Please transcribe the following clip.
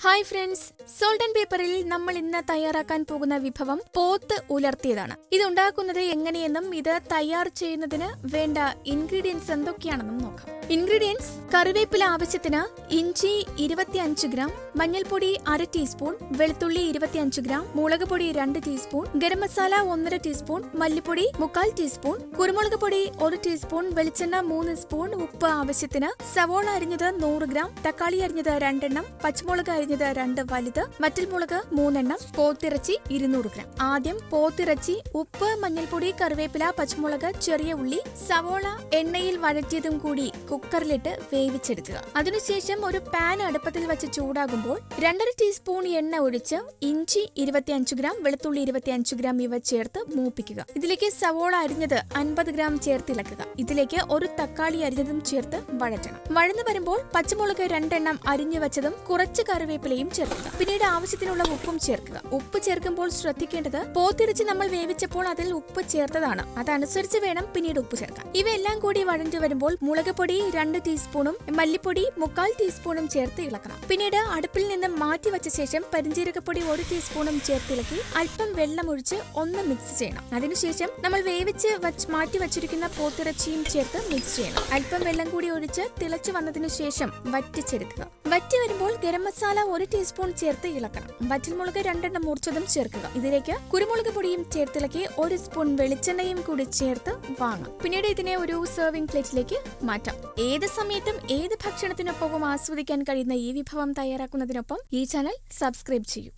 Hi friends, salt and പേപ്പറിൽ നമ്മൾ ഇന്ന് തയ്യാറാക്കാൻ പോകുന്ന വിഭവം പോത്ത് ഉലർത്തിയതാണ്. ഇത് ഉണ്ടാക്കുന്നത് എങ്ങനെയെന്നും ഇത് തയ്യാർ ചെയ്യുന്നതിന് വേണ്ട ഇൻഗ്രീഡിയൻസ് എന്തൊക്കെയാണെന്നും നോക്കാം. ഇൻഗ്രീഡിയൻസ്: കറിവേപ്പില ആവശ്യത്തിന്, ഇഞ്ചി 25 ഗ്രാം, മഞ്ഞൾപ്പൊടി 1/2 ടീസ്പൂൺ, വെളുത്തുള്ളി 25 ഗ്രാം, മുളക് പൊടി 2 ടീസ്പൂൺ, ഗരം മസാല 1/2 ടീസ്പൂൺ, മല്ലിപ്പൊടി 1/4 ടീസ്പൂൺ, കുരുമുളക് പൊടി 1 ടീസ്പൂൺ, വെളിച്ചെണ്ണ 3 സ്പൂൺ, ഉപ്പ് ആവശ്യത്തിന്, സവോള അരിഞ്ഞത് 100 ഗ്രാം, തക്കാളി അരിഞ്ഞത് 2 എണ്ണം, പച്ചമുളക് അരിഞ്ഞത് 2 വലുത്, വറ്റൽമുളക് 3 എണ്ണം, പോത്തിറച്ചി 200 ഗ്രാം. ആദ്യം പോത്തിറച്ചി ഉപ്പ്, മഞ്ഞൾപ്പൊടി, കറിവേപ്പില, പച്ചമുളക്, ചെറിയ ഉള്ളി, സവോള എണ്ണയിൽ വഴറ്റിയതും കൂടി കുക്കറിലിട്ട് വേവിച്ചെടുക്കുക. അതിനുശേഷം ഒരു പാൻ അടുപ്പത്തിൽ വെച്ച് ചൂടാകുമ്പോൾ 2.5 ടീസ്പൂൺ എണ്ണ ഒഴിച്ച് ഇഞ്ചി 25 ഗ്രാം, വെളുത്തുള്ളി 25 ഗ്രാം ഇവ ചേർത്ത് മൂപ്പിക്കുക. ഇതിലേക്ക് സവോള അരിഞ്ഞത് 50 ഗ്രാം ചേർത്ത് ഇളക്കുക. ഇതിലേക്ക് ഒരു തക്കാളി അരിഞ്ഞതും ചേർത്ത് വഴറ്റണം. വഴന്നു വരുമ്പോൾ പച്ചമുളക് 2 എണ്ണം അരിഞ്ഞു വെച്ചതും കുറച്ച് കറിവേപ്പിലയും ചേർക്കുക. പിന്നീട് ആവശ്യത്തിനുള്ള ഉപ്പും ചേർക്കുക. ഉപ്പ് ചേർക്കുമ്പോൾ ശ്രദ്ധിക്കേണ്ടത്, പോത്തിറച്ചി നമ്മൾ വേവിച്ചപ്പോൾ അതിൽ ഉപ്പ് ചേർത്തതാണ്. അതനുസരിച്ച് വേണം പിന്നീട് ഉപ്പ് ചേർക്കാൻ. ഇവയെല്ലാം കൂടി വഴഞ്ഞു വരുമ്പോൾ മുളക് പൊടി 2 ടീസ്പൂണും മല്ലിപ്പൊടി 1/4 ടീസ്പൂണും ചേർത്ത് ഇളക്കണം. പിന്നീട് അടുപ്പിൽ നിന്ന് മാറ്റി വെച്ച ശേഷം പെരിഞ്ജീരകപ്പൊടി 1 ടീസ്പൂണും ചേർത്തിളക്കി അല്പം വെള്ളം ഒഴിച്ച് ഒന്ന് മിക്സ് ചെയ്യണം. അതിനുശേഷം നമ്മൾ വേവിച്ച് മാറ്റി വെച്ചിരിക്കുന്ന പോത്തിറച്ചിയും ചേർത്ത് മിക്സ് ചെയ്യണം. അല്പം വെള്ളം കൂടി ഒഴിച്ച് തിളച്ചു വന്നതിനു ശേഷം വറ്റിച്ചെടുക്കുക. വറ്റി വരുമ്പോൾ ഗരം മസാല 1 ടീസ്പൂൺ ചേർത്ത് ഇളക്കണം. വറ്റൽമുളക് 2 എണ്ണം മുറിച്ചതും ചേർക്കുക. ഇതിലേക്ക് കുരുമുളക് പൊടിയും ചേർത്തിളക്കി 1 സ്പൂൺ വെളിച്ചെണ്ണയും കൂടി ചേർത്ത് വാങ്ങാം. പിന്നീട് ഇതിനെ ഒരു സെർവിംഗ് പ്ലേറ്റിലേക്ക് മാറ്റാം. ഏത് സമയത്തും ഏത് ഭക്ഷണത്തിനൊപ്പവും ആസ്വദിക്കാൻ കഴിയുന്ന ഈ വിഭവം തയ്യാറാക്കുന്നതിനൊപ്പം ഈ ചാനൽ സബ്സ്ക്രൈബ് ചെയ്യൂ.